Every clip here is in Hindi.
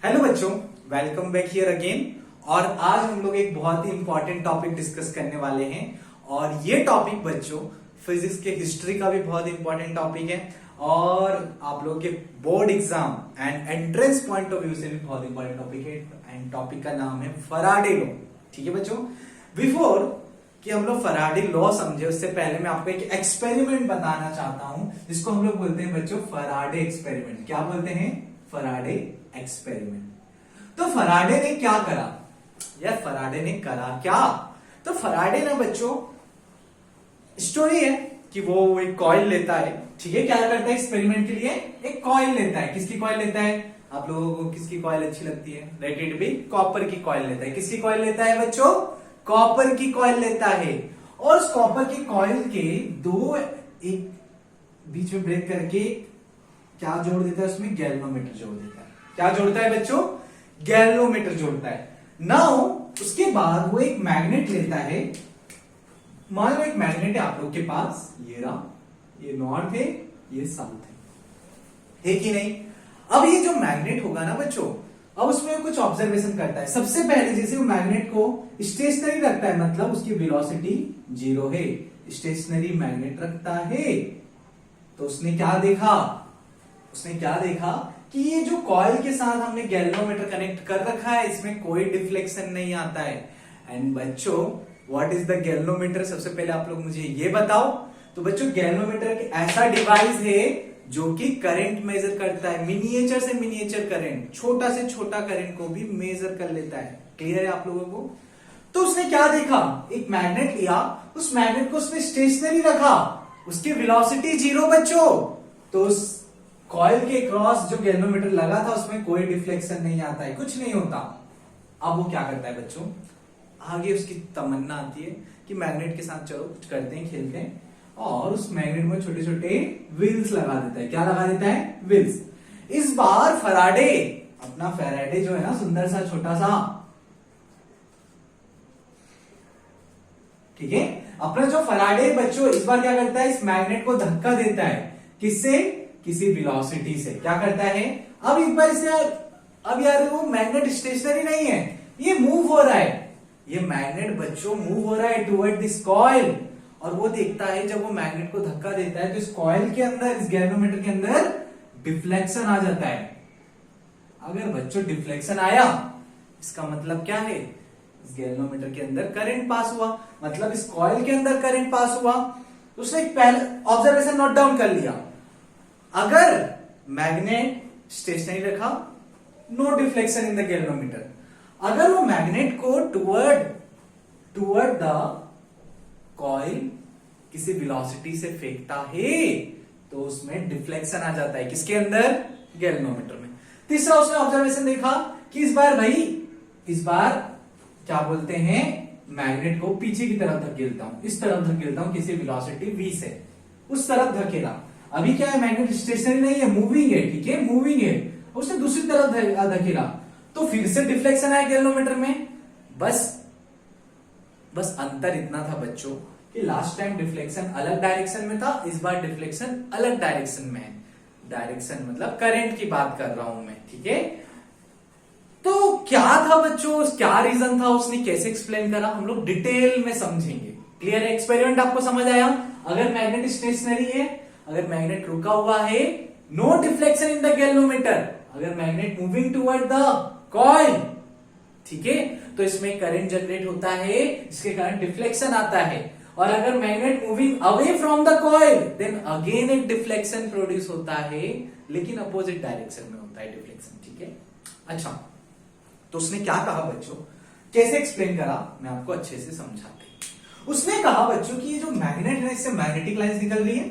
हेलो बच्चों, वेलकम बैक हियर अगेन। और आज हम लोग एक बहुत ही इंपॉर्टेंट टॉपिक डिस्कस करने वाले हैं। और ये टॉपिक बच्चों फिजिक्स के हिस्ट्री का भी बहुत इंपॉर्टेंट टॉपिक है और आप लोगों के board exam and entrance point of view से भी बहुत इंपॉर्टेंट टॉपिक है। एंड टॉपिक का नाम है फैराडे लॉ। ठीक है बच्चों, बिफोर कि हम लोग फैराडे लॉ समझे उससे पहले मैं आपको एक एक्सपेरिमेंट बताना चाहता हूं जिसको हम लोग बोलते हैं बच्चों फैराडे एक्सपेरिमेंट। क्या बोलते हैं? Faraday experiment. तो फैराडे ने क्या करा या फैराडे ने करा क्या? तो फैराडे ना बच्चों स्टोरी है कि वो एक कॉइल लेता है। ठीक है, क्या करता है एक्सपेरिमेंट के लिए? एक कॉइल लेता है। किसकी कॉइल लेता है? आप लोगों को किसकी कॉइल अच्छी लगती है? लेट इट बी कॉपर की कॉइल लेता है। किसकी कॉइल लेता है बच्चों? कॉपर की कॉइल लेता है। और उस कॉपर की कॉइल के दो एक बीच में ब्रेक करके क्या जोड़ देता है? उसमें गैल्वेनोमीटर जोड़ देता है। क्या जोड़ता है बच्चों? गैल्वेनोमीटर जोड़ता है। नाउ उसके बाद वो एक मैग्नेट लेता है। मान लो एक मैग्नेट है आप लोग के पास, ये रहा, ये नॉर्थ है, ये साउथ है कि नहीं? अब ये जो मैग्नेट होगा ना बच्चों, अब उसमें कुछ ऑब्जर्वेशन करता है। सबसे पहले जैसे वो मैग्नेट को स्टेशनरी रखता है, मतलब उसकी वेलोसिटी 0 है, स्टेशनरी मैग्नेट रखता है। तो उसने क्या देखा? उसने क्या देखा कि ये जो कॉइल के साथ हमने गैल्वेनोमीटर कनेक्ट कर रखा है इसमें कोई डिफ्लेक्शन नहीं आता है। एंड बच्चों व्हाट इज द गैल्वेनोमीटर? सबसे पहले आप लोग मुझे ये बताओ। तो बच्चों गैल्वेनोमीटर एक ऐसा डिवाइस है जो कि करंट मेजर करता है, मिनिएचर से मिनिएचर करंट, छोटा से छोटा करंट को भी मेजर कर लेता है। क्लियर है आप लोगों को? तो उसने क्या देखा? एक मैग्नेट लिया, उस मैग्नेट को उसने स्टेशनरी रखा, उसकी वेलोसिटी 0 बच्चों। तो उस कॉइल के क्रॉस जो गैल्वेनोमीटर लगा था उसमें कोई डिफ्लेक्शन नहीं आता है, कुछ नहीं होता। अब वो क्या करता है बच्चों? आगे उसकी तमन्ना आती है कि मैग्नेट के साथ चलो कुछ करते हैं, खेलते हैं, और उस मैग्नेट में छोटे छोटे व्हील्स लगा देता है। क्या लगा देता है? व्हील्स। इस बार फैराडे, अपना फैराडे जो है ना, सुंदर सा छोटा सा, ठीक है, अपना जो फैराडे बच्चों इस बार क्या करता है? इस मैग्नेट को धक्का देता है। किससे? किसी वेलोसिटी से। क्या करता है? अब एक बार इसे, अब यार वो मैग्नेट स्टेशनरी नहीं है, ये मूव हो रहा है। ये मैग्नेट बच्चों मूव हो रहा है टुवर्ड दिस कॉइल। और वो देखता है जब वो मैग्नेट को धक्का देता है तो इस कॉइल के अंदर, इस गैल्वेनोमीटर के अंदर डिफ्लेक्शन आ जाता है। अगर बच्चों डिफ्लेक्शन आया इसका मतलब क्या है? इस गैल्वेनोमीटर के अंदर करंट पास हुआ, मतलब इस कॉइल के अंदर करंट पास हुआ। तो उसने पहले ऑब्जर्वेशन नोट डाउन कर लिया। अगर मैग्नेट स्टेशनरी रखा, no deflection in the galvanometer. अगर वो मैग्नेट को टुवर्ड द कॉइल किसी वेलोसिटी से फेंकता है तो उसमें डिफ्लेक्शन आ जाता है। किसके अंदर? गैल्वेनोमीटर में। तीसरा उसने ऑब्जर्वेशन देखा कि इस बार क्या बोलते हैं, मैग्नेट को पीछे की तरफ धकेलता हूं, इस तरफ धकेलता हूं किसी वेलोसिटी v से, उस तरफ धकेला। अभी क्या है? मैग्नेट स्टेशनरी नहीं है, मूविंग है। ठीक है, मूविंग है। उसने दूसरी तरफ धकेला तो फिर से डिफ्लेक्शन आया गैल्वेनोमीटर में। बस अंतर इतना था बच्चों कि लास्ट टाइम डिफ्लेक्शन अलग डायरेक्शन में था, इस बार डिफ्लेक्शन अलग डायरेक्शन में है। डायरेक्शन मतलब करंट की बात कर रहा हूं मैं। ठीक है, तो क्या था बच्चों, क्या रीजन था, उसने कैसे एक्सप्लेन करा, हम लोग डिटेल में समझेंगे। क्लियर है? एक्सपेरिमेंट आपको समझ आया? अगर मैग्नेट स्टेशनरी है, अगर मैग्नेट रुका हुआ है, no deflection in the galvanometer. अगर magnet moving toward the coil, ठीक है, तो इसमें करंट जनरेट होता है जिसके कारण डिफ्लेक्शन आता है। और अगर magnet moving away from the coil then again एक डिफ्लेक्शन प्रोड्यूस होता है, लेकिन अपोजिट डायरेक्शन में होता है डिफ्लेक्शन। ठीक है, अच्छा, तो उसने क्या कहा बच्चों, कैसे एक्सप्लेन करा, मैं आपको अच्छे से समझाते हैं। उसने कहा बच्चों कि ये जो मैग्नेट है इससे मैग्नेटिक लाइंस निकल रही है।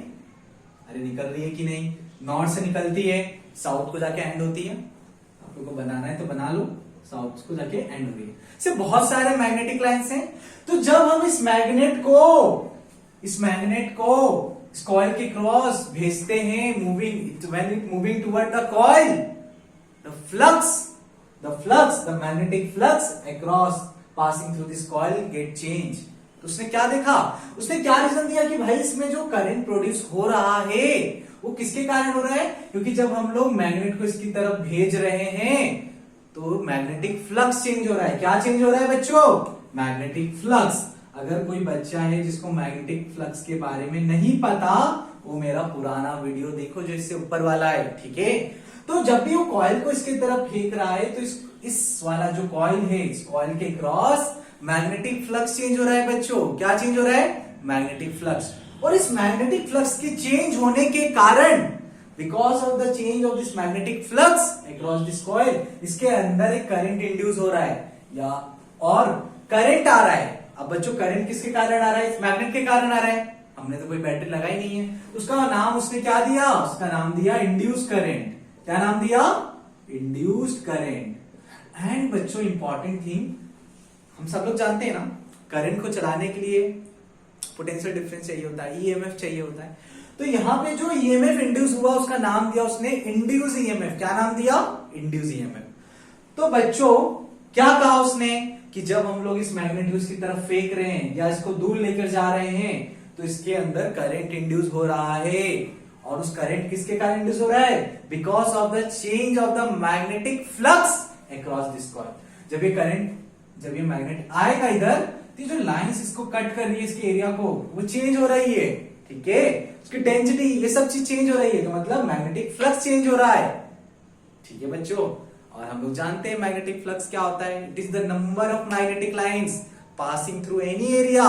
अरे निकल रही है कि नहीं? नॉर्थ से निकलती है, साउथ को जाके एंड होती है। आप लोगों को बनाना है तो बना लो, साउथ को जाके एंड हो रही है। इससे बहुत सारे मैग्नेटिक लाइंस हैं। तो जब हम इस मैग्नेट को इस कॉइल के क्रॉस भेजते हैं, when it moving toward the coil, the magnetic flux across passing through this coil get change। तो उसने क्या देखा? उसने क्या रीजन दिया कि भाई इसमें जो करंट प्रोड्यूस हो रहा है वो किसके कारण हो रहा है? क्योंकि जब हम लोग मैग्नेट को इसकी तरफ भेज रहे हैं तो मैग्नेटिक फ्लक्स चेंज हो रहा है। क्या चेंज हो रहा है बच्चों? Magnetic flux. अगर कोई बच्चा है जिसको मैग्नेटिक फ्लक्स के बारे में नहीं पता, वो मेरा पुराना वीडियो देखो जो इससे ऊपर वाला है, ठीक है। तो जब भी वो कॉइल को इसके तरफ फेंक रहा है तो इस वाला जो कॉइल है, इस कॉइल के क्रॉस मैग्नेटिक फ्लक्स चेंज हो रहा है बच्चों। क्या चेंज हो रहा है? Magnetic flux. और इस मैग्नेटिक फ्लक्स के चेंज होने के कारण, because of the change of this magnetic flux across this coil, इसके अंदर एक करंट इंड्यूस हो रहा है या और करंट आ रहा है। अब बच्चों करंट किसके कारण आ रहा है? इस मैग्नेट के कारण आ रहा है। हमने तो कोई बैटरी लगाई नहीं है। उसका नाम उसने क्या दिया? उसका नाम दिया इंड्यूस करंट। क्या नाम दिया? Induced current. एंड बच्चों इंपॉर्टेंट थिंग, हम सब लोग जानते हैं ना, करंट को चलाने के लिए पोटेंशियल डिफरेंस चाहिए होता है, ईएमएफ चाहिए होता है। तो यहां पे जो ईएमएफ इंड्यूस हुआ उसका नाम दिया उसने इंड्यूस ईएमएफ। क्या नाम दिया? Induce EMF. तो बच्चों क्या कहा उसने कि जब हम लोग इस मैग्नेट को इसकी तरफ फेंक रहे हैं या इसको दूर लेकर जा रहे हैं तो इसके अंदर करंट इंड्यूस हो रहा है। और उस करंट किसके कारण इंड्यूस हो रहा है? Because of the change of the magnetic flux across this coil. जब ये मैग्नेट आएगा इधर, तो जो लाइंस इसको कट कर रही है, इसके एरिया को, वो चेंज हो रही है, ठीक है। उसकी डेंसिटी, ये सब चीज चेंज हो रही है, तो मतलब मैग्नेटिक फ्लक्स चेंज हो रहा है, ठीक है बच्चों। और हम लोग जानते हैं मैग्नेटिक फ्लक्स क्या होता है। It is the number of magnetic lines passing through any area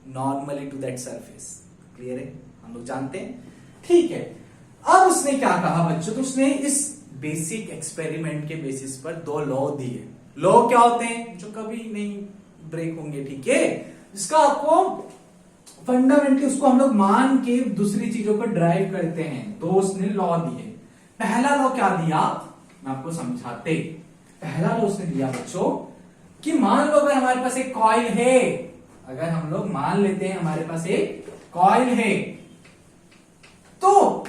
normally to that surface. Clear है? हम लोग जानते हैं, ठीक है। अब उसने क्या कहा बच्चों? तो उसने इस बेसिक एक्सपेरिमेंट के बेसिस पर दो लॉ दिए। लॉ क्या होते हैं? जो कभी नहीं ब्रेक होंगे, ठीक है। इसका आपको फंडामेंटली उसको हम लोग मान के दूसरी चीजों को ड्राइव करते हैं। तो उसने लॉ दिए। पहला लॉ क्या दिया, मैं आपको समझाते। पहला लॉ उसने दिया बच्चों कि मान लो अगर हमारे पास एक कॉइल है, अगर हम लोग मान लेते हैं हमारे पास एक कॉइल है, तो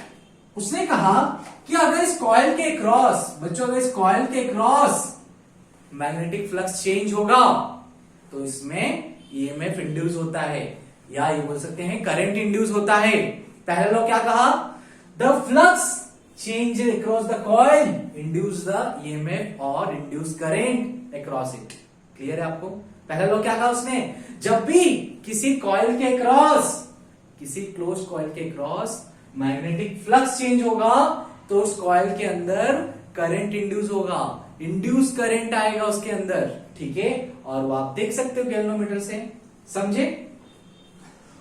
उसने कहा कि अगर इस कॉइल के क्रॉस, बच्चों अगर इस कॉइल के क्रॉस मैग्नेटिक फ्लक्स चेंज होगा तो इसमें ईएमएफ इंड्यूस होता है, या ये बोल सकते हैं करंट इंड्यूस होता है। पहले लोग क्या कहा? The flux change across the coil induce the EMF और induce current across it. Clear है आपको? पहले लोग क्या कहा उसने? जब भी किसी कॉइल के क्रॉस, किसी क्लोज कॉइल के क्रॉस मैग्नेटिक फ्लक्स चेंज होगा तो उस कॉइल के अंदर करंट इंड्यूस होगा, इंड्यूस करंट आएगा उसके अंदर, ठीक है। और वो आप देख सकते हो गैल्वेनोमीटर से, समझे।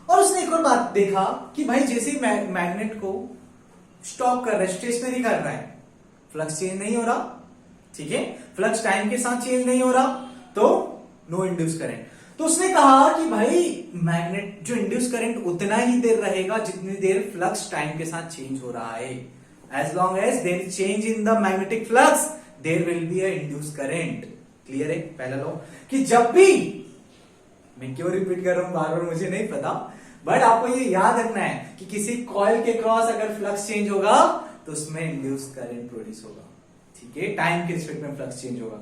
और उसने एक और बात देखा कि भाई जैसे मैग्नेट को स्टॉप कर रहा है, स्टेशनरी कर रहा है, फ्लक्स चेंज नहीं हो रहा, ठीक है, फ्लक्स टाइम के साथ चेंज नहीं हो रहा, तो नो इंड्यूस करंट। तो उसने कहा कि भाई मैग्नेट जो इंड्यूस करंट उतना ही देर रहेगा जितनी देर फ्लक्स टाइम के साथ चेंज हो रहा है। As long as there is change in the magnetic flux there will be a induce current. Clear है? पहला लॉ कि जब भी, मैं क्यों रिपीट कर रहा हूं बार बार मुझे नहीं पता, बट आपको ये याद रखना है कि किसी कॉइल के क्रॉस अगर फ्लक्स चेंज होगा तो उसमें इंड्यूस करंट प्रोड्यूस होगा, ठीक है, टाइम के रिस्पेक्ट में फ्लक्स चेंज होगा।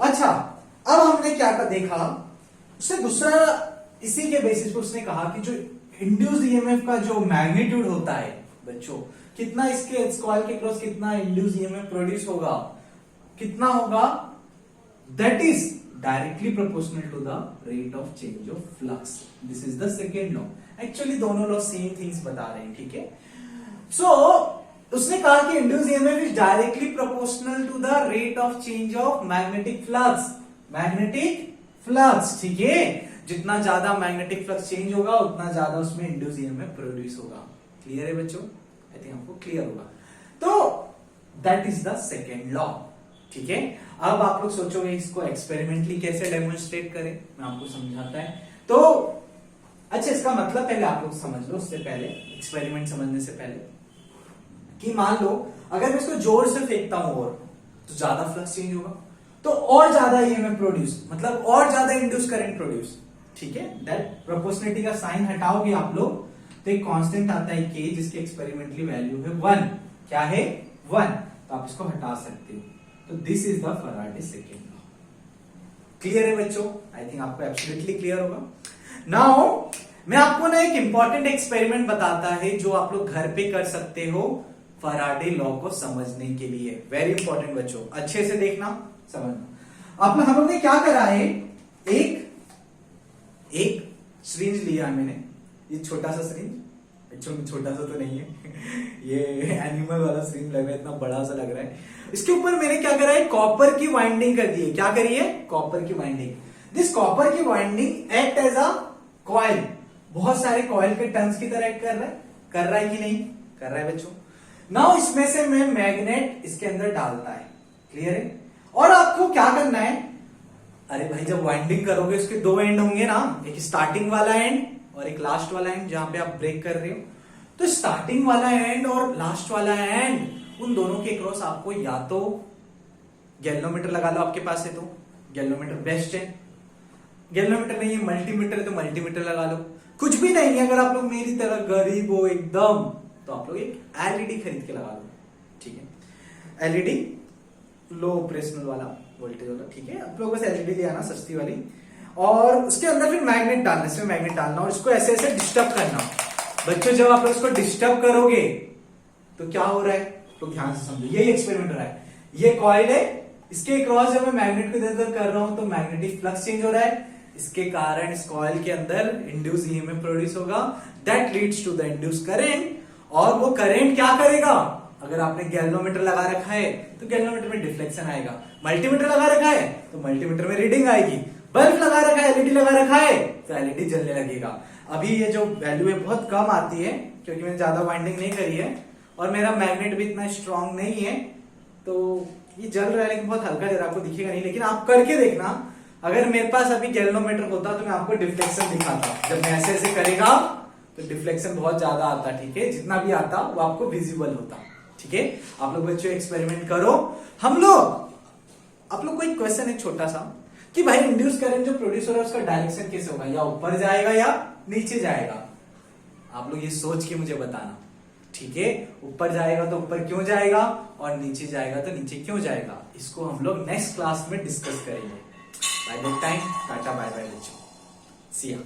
अच्छा, अब हमने क्या देखा, उससे दूसरा इसी के बेसिस पर उसने कहा कि जो इंड्यूस ईएमएफ का जो मैग्नीट्यूड होता है बच्चों, कितना इसके कॉइल के क्रॉस कितना इंड्यूस ईएमएफ प्रोड्यूस होगा, कितना होगा, that is directly proportional to the rate of change of flux. This is the second law. Actually दोनों लॉ सेम थिंग्स बता रहे हैं, ठीक है। सो उसने कहा कि induce EMF is directly proportional to the rate of change of magnetic flux. Magnetic flux, ठीक है, जितना ज्यादा मैग्नेटिक फ्लक्स चेंज होगा उतना ज्यादा उसमें इंड्यूस ईएमएफ प्रोड्यूस होगा। क्लियर है बच्चों? आई थिंक आपको क्लियर होगा। तो that is the second law, ठीक है। अब आप लोग सोचोगे इसको एक्सपेरिमेंटली कैसे डेमोन्स्ट्रेट करें, मैं आपको समझाता है। तो अच्छा, इसका मतलब पहले आप लोग समझ लो, उससे पहले एक्सपेरिमेंट समझने से पहले, कि मान लो अगर मैं इसको जोर से फेंकता हूं और तो ज्यादा फ्लक्स चेंज होगा, तो और ज्यादा ईएमएफ प्रोड्यूस, मतलब और ज्यादा इंड्यूस करंट प्रोड्यूस, ठीक है। दैट प्रोपोर्शनलिटी का साइन हटाओगे आप लोग तो एक कांस्टेंट आता है के, जिसकी एक्सपेरिमेंटली वैल्यू है 1। क्या है? 1। तो आप इसको हटा सकते हो। तो this is the Faraday second law. Clear है बच्चों? आई थिंक आपको एब्सोल्युटली क्लियर होगा। नाउ मैं आपको ना एक इंपॉर्टेंट एक्सपेरिमेंट बताता है जो आप लोग घर पे कर सकते हो फैराडे लॉ को समझने के लिए। वेरी इंपॉर्टेंट बच्चों, अच्छे से देखना, समझना। अब हम लोग ने क्या करा है, एक सिरिंज लिया है मैंने, ये छोटा सा सिरिंज, एक्चुअली छोटा सा तो नहीं है ये एनिमल वाला सिरिंज लग रहा है, इतना बड़ा सा लग रहा है। इसके ऊपर मैंने क्या करा है, कॉपर की वाइंडिंग कर दी है। क्या करी है, कॉपर की वाइंडिंग। दिस कॉपर की winding act as a coil, बहुत सारे कॉइल के टर्न्स की तरह एक्ट कर रहा है कि नहीं कर रहा है बच्चों। नाउ इसमें से मैं मैग्नेट इसके अंदर डालता है, क्लियर है। और आपको क्या करना है, अरे भाई जब वाइंडिंग करोगे उसके दो एंड होंगे ना, एक स्टार्टिंग वाला एंड और एक लास्ट वाला एंड, जहां पे आप ब्रेक कर रहे हो। तो स्टार्टिंग वाला एंड और लास्ट वाला एंड, उन दोनों के क्रॉस आपको या तो गैल्वेनोमीटर लगा लो, आपके पास है तो गैल्वेनोमीटर बेस्ट है। गैल्वेनोमीटर नहीं है, मल्टीमीटर है तो मल्टीमीटर लगा लो। कुछ भी नहीं है, अगर आप लोग मेरी तरह गरीब हो एकदम, तो आप लोग एक एलईडी खरीद के लगा लो, ठीक है। एलईडी लो ऑपरेशनल वाला, वोल्टेज वाला, ठीक है। आप लोग बस एलईडी ले आना सस्ती वाली, और उसके अंदर फिर मैग्नेट डालना, इसमें मैग्नेट डालना, और इसको ऐसे ऐसे डिस्टर्ब करना। बच्चों जब आप लोग इसको डिस्टर्ब करोगे तो क्या हो रहा है, तो ध्यान से समझो, यही एक्सपेरिमेंट हो रहा है। ये कॉइल है, इसके क्रॉस जब मैं मैग्नेट को इधर कर रहा हूं तो मैग्नेटिक फ्लक्स चेंज हो रहा है, इसके कारण इस कॉइल के अंदर इंड्यूस ईएमएफ प्रोड्यूस होगा, that leads to the induce current. और वो करंट क्या करेगा, अगर आपने गैल्वेनोमीटर लगा रखा है तो गैल्वेनोमीटर में डिफ्लेक्शन आएगा, मल्टीमीटर लगा रखा है तो मल्टीमीटर में रीडिंग आएगी, बल्ब लगा रखा है, एलईडी लगा रखा है तो एलईडी जलने लगेगा। अभी ये जो वैल्यू है बहुत कम आती है, क्योंकि मैंने ज्यादा वाइंडिंग नहीं करी है और मेरा मैग्नेट भी इतना स्ट्रांग नहीं है, तो ये जल रहा है, लेकिन बहुत हल्का जरा, आपको दिखेगा नहीं। लेकिन आप करके देखना, अगर मेरे पास अभी गैल्वेनोमीटर होता तो मैं आपको डिफ्लेक्शन दिखाता। जब मैं ऐसे ऐसे करेगा तो डिफ्लेक्शन बहुत ज्यादा आता, ठीक है। जितना भी आता वो आपको विजिबल होता, ठीक है। आप लोग बच्चों एक्सपेरिमेंट करो। आप लोग को एक क्वेश्चन है छोटा सा, कि भाई इंड्यूस करंट जो प्रोड्यूस हो रहा है उसका डायरेक्शन कैसे होगा, या ऊपर जाएगा या नीचे जाएगा। आप लोग ये सोच के मुझे बताना, ठीक है। ऊपर जाएगा तो ऊपर क्यों जाएगा, और नीचे जाएगा तो नीचे क्यों जाएगा, इसको हम लोग नेक्स्ट क्लास में डिस्कस करेंगे। Bye bye time, tata bye bye बच्चों, सी या।